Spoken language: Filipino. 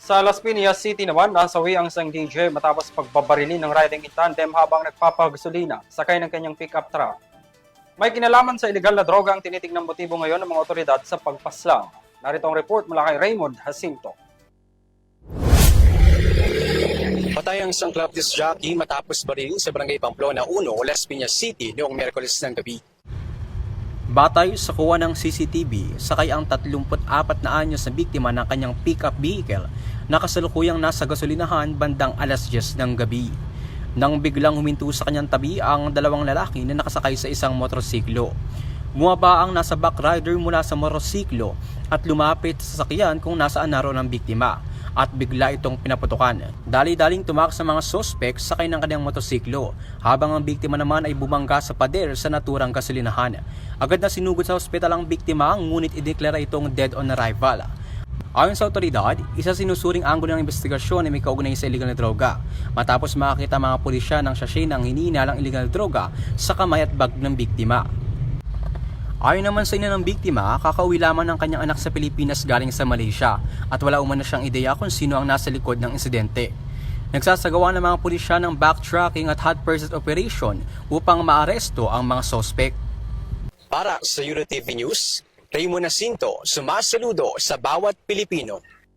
Sa Las Piñas City naman, nasawi ang isang DJ matapos pagbabarilin ng riding in tandem habang nagpapagasolina sakay ng kanyang pickup truck. May kinalaman sa ilegal na droga ang tinitingnang motibo ngayon ng mga otoridad sa pagpaslang. Narito ang report mula kay Raymond Jacinto. Patay ang isang club disc jockey matapos barilin sa Barangay Pamplona 1, Las Piñas City noong Miyerkules ng gabi. Batay sa kuha ng CCTV, sakay ang 34 na anyos na biktima ng kanyang pickup vehicle na kasalukuyang nasa gasolinahan bandang alas 10 ng gabi. Nang biglang huminto sa kanyang tabi ang dalawang lalaki na nakasakay sa isang motorsiklo. Bumaba ang nasa back rider mula sa motorsiklo at lumapit sa sasakyan kung nasaan naroon ang biktima at bigla itong pinaputukan. Dali-daling tumakas sa mga suspect sakay ng kanyang motorsiklo habang ang biktima naman ay bumangga sa pader sa naturang gasolinahan. Agad na sinugod sa ospital ang biktima ngunit ideklara itong dead on arrival. Ayon sa otoridad, isa sinusuring anggulo ng investigasyon ay may kaugnay sa illegal na droga matapos makakita mga pulisya ng sachet ng hinihinalang illegal na droga sa kamay at bag ng biktima. Ayon naman sa ina ng biktima, kakauwi lamang ng kanyang anak sa Pilipinas galing sa Malaysia at wala umano siyang ideya kung sino ang nasa likod ng insidente. Nagsasagawa ng mga pulisya ng backtracking at hot pursuit operation upang maaresto ang mga suspect. Para sa EuroTV News, Raymond Jacinto, sumasaludo sa bawat Pilipino.